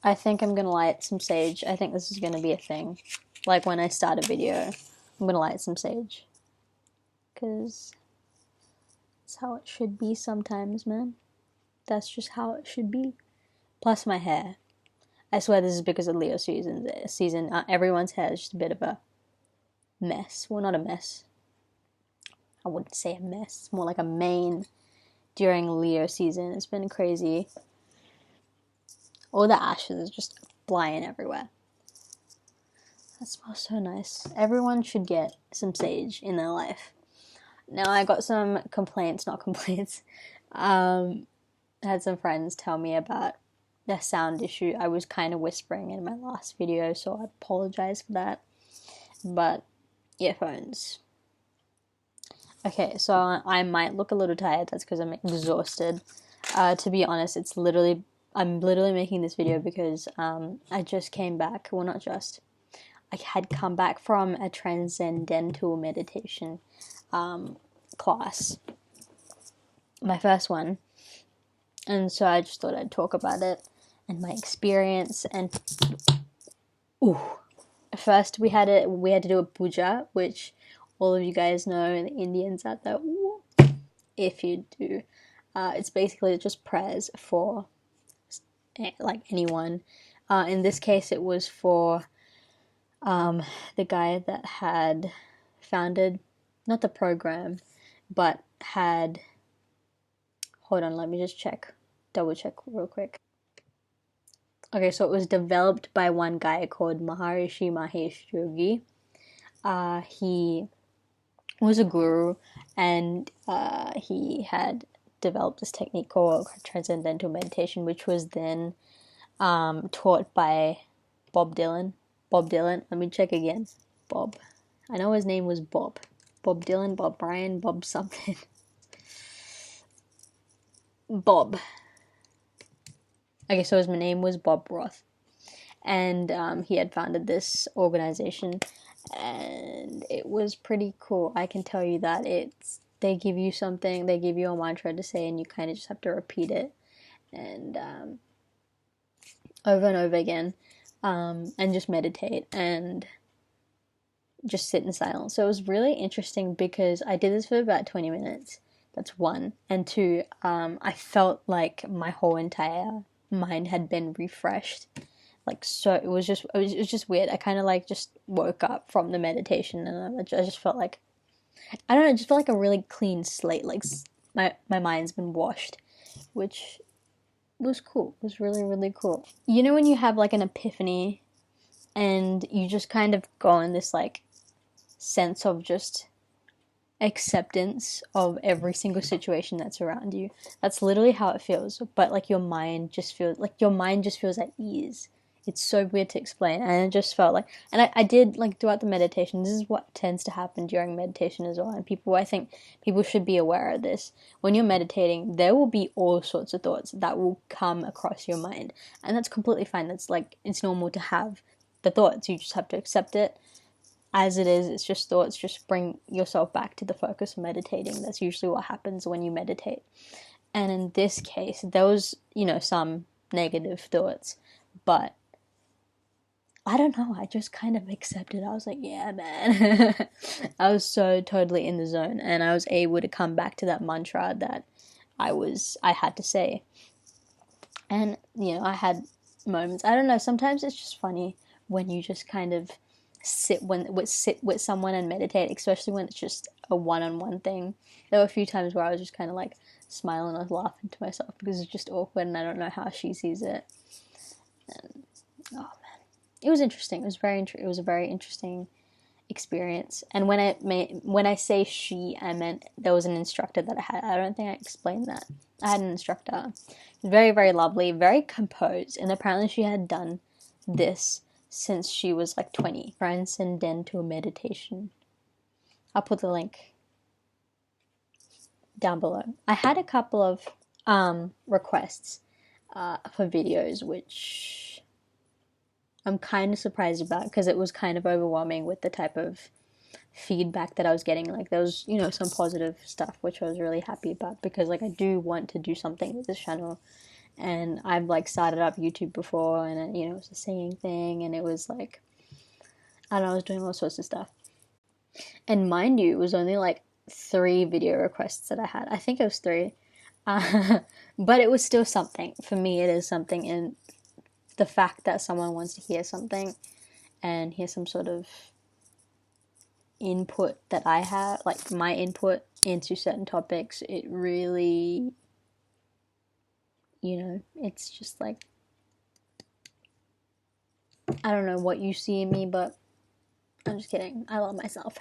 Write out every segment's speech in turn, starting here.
I think I'm gonna light some sage. I think this is gonna be a thing. Like when I start a video, I'm gonna light some sage. Because that's how it should be sometimes, man. That's just how it should be. Plus my hair. I swear this is because of Leo season. Everyone's hair is just a bit of a mess. Well, not a mess. I wouldn't say a mess. It's more like a mane during Leo season. It's been crazy. All the ashes are just flying everywhere. That smells so nice. Everyone should get some sage in their life. Now I got some complaints, not complaints. I had some friends tell me about the sound issue. I was kind of whispering in my last video, so I apologize for that. But earphones. Okay, so I might look a little tired. That's because I'm exhausted. To be honest, I'm literally making this video because I just came back. Well, not just. I had come back from a Transcendental Meditation class. My first one. And so I just thought I'd talk about it and my experience. And first we had to do a puja, which all of you guys know, the Indians out there, if you do, it's basically just prayers for like anyone. In this case, it was for the guy that had founded, not the program, but had. Hold on, let me just double check real quick. Okay, so it was developed by one guy called Maharishi Mahesh Yogi. He was a guru, and he had developed this technique called Transcendental Meditation, which was then taught by Bob Dylan. Let me check again. Bob. I know his name was Bob. Bob Dylan, Bob Bryan, Bob something. Bob. Okay, so his name was Bob Roth. And he had founded this organization, and it was pretty cool. I can tell you that they give you something, they give you a mantra to say, and you kind of just have to repeat it, and over and over again, and just meditate and just sit in silence. So it was really interesting because I did this for about 20 minutes. That's one. And two, I felt like my whole entire mind had been refreshed. Like, so it was just weird. I kind of like just woke up from the meditation, and I just felt like, I don't know, it just felt like a really clean slate. Like my mind's been washed, which was cool. It was really, really cool. You know when you have like an epiphany and you just kind of go in this like sense of just acceptance of every single situation that's around you. That's literally how it feels. But like your mind just feels at ease. It's so weird to explain, and it just felt like, and I did like throughout the meditation, this is what tends to happen during meditation as well, and I think people should be aware of this. When you're meditating, there will be all sorts of thoughts that will come across your mind, and that's completely fine. That's like, it's normal to have the thoughts. You just have to accept it as it is. It's just thoughts. Just bring yourself back to the focus of meditating. That's usually what happens when you meditate. And in this case, there was, some negative thoughts, but I don't know, I just kind of accepted. I was like, yeah, man. I was so totally in the zone, and I was able to come back to that mantra that I had to say. And, I had moments, I don't know, sometimes it's just funny when you just kind of sit with someone and meditate, especially when it's just a one-on-one thing. There were a few times where I was just kind of like smiling or laughing to myself because it's just awkward and I don't know how she sees it. And, oh man, it was interesting. It was a very interesting experience. And when I say she, I meant there was an instructor that I had. I don't think I explained that. I had an instructor. Very, very lovely, very composed, and apparently she had done this since she was like 20. Transcendental Meditation. I'll put the link down below. I had a couple of requests for videos, which I'm kind of surprised about because it was kind of overwhelming with the type of feedback that I was getting. Like, there was, some positive stuff, which I was really happy about because, like, I do want to do something with this channel, And I've like started up YouTube before, and it was a singing thing, and it was like, I don't know, I was doing all sorts of stuff. And mind you, it was only like 3 video requests that I had. I think it was 3. But it was still something. For me, it is something. And the fact that someone wants to hear something and hear some sort of input that I have, like my input into certain topics, it really, it's just like, I don't know what you see in me, but I'm just kidding. I love myself.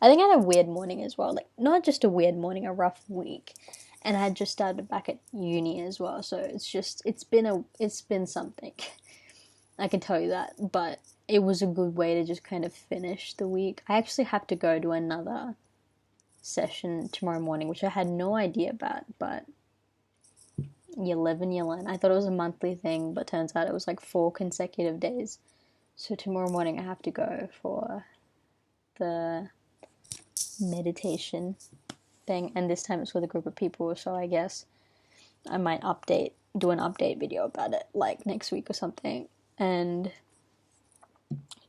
I think I had a weird morning as well. Like, not just a weird morning, a rough week. And I had just started back at uni as well. So it's been something. I can tell you that. But it was a good way to just kind of finish the week. I actually have to go to another session tomorrow morning, which I had no idea about. But you live and you learn. I thought it was a monthly thing, but turns out it was like 4 consecutive days. So tomorrow morning I have to go for the meditation thing, and this time it's with a group of people, so I guess I might do an update video about it like next week or something, and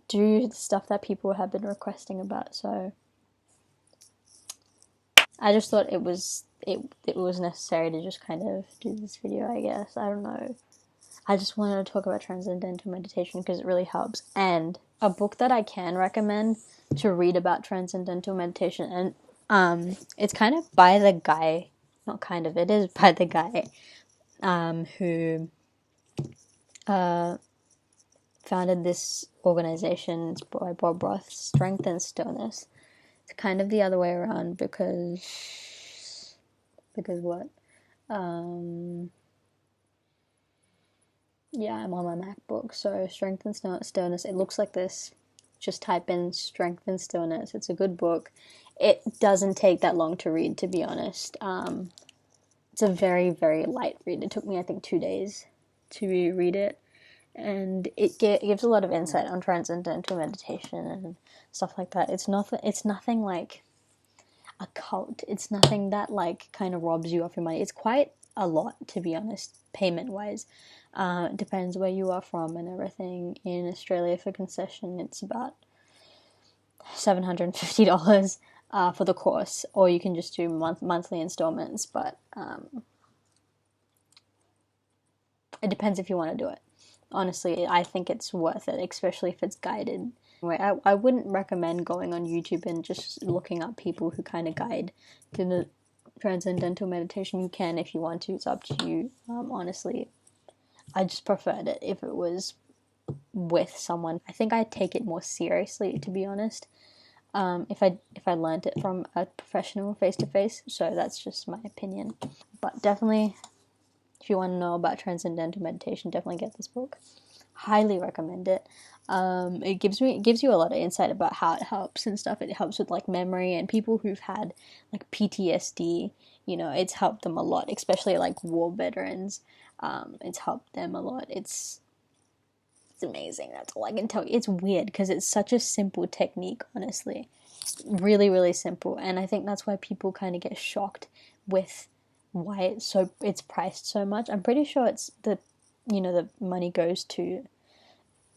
do the stuff that people have been requesting about. So I just thought it was necessary to just kind of do this video, I guess. I don't know. I just wanted to talk about Transcendental Meditation because it really helps. And a book that I can recommend to read about Transcendental Meditation, and it's kind of by the guy, not kind of, it is by the guy who founded this organization. It's by Bob Roth, Strength and Stillness. It's kind of the other way around because what? Yeah, I'm on my MacBook. So Strength and Stillness, it looks like this. Just type in Strength and Stillness. It's a good book. It doesn't take that long to read, to be honest. It's a very, very light read. It took me, I think, 2 days to read it. And it gives a lot of insight on Transcendental Meditation and stuff like that. It's nothing like a cult. It's nothing that like kind of robs you of your money. It's quite a lot, to be honest, payment-wise. It depends where you are from and everything. In Australia, for concession, it's about $750 for the course, or you can just do monthly installments, but it depends if you want to do it. Honestly, I think it's worth it, especially if it's guided. Anyway, I wouldn't recommend going on YouTube and just looking up people who kind of guide to the Transcendental Meditation. You can if you want to. It's up to you. Honestly, I just preferred it if it was with someone. I think I'd take it more seriously, to be honest, if I learned it from a professional face to face. So that's just my opinion. But definitely, if you want to know about Transcendental Meditation, definitely get this book. Highly recommend it. It gives you a lot of insight about how it helps and stuff. It helps with like memory, and people who've had like PTSD, it's helped them a lot, especially like war veterans. It's helped them a lot. It's amazing. That's all I can tell you. It's weird because it's such a simple technique, honestly. Really, really simple. And I think that's why people kind of get shocked with why it's priced so much. I'm pretty sure it's the money goes to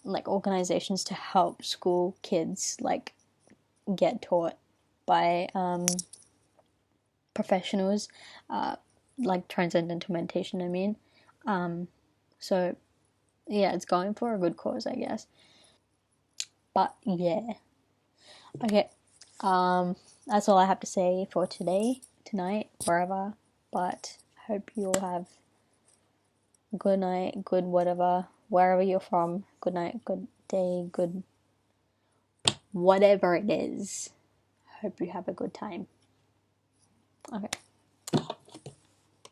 like organizations to help school kids like get taught by professionals, like Transcendental Meditation, I mean. So yeah, it's going for a good cause, I guess. But yeah. Okay. That's all I have to say for tonight, wherever. But I hope you all have good night, good whatever, wherever you're from. Good night, good day, good whatever it is. Hope you have a good time. Okay.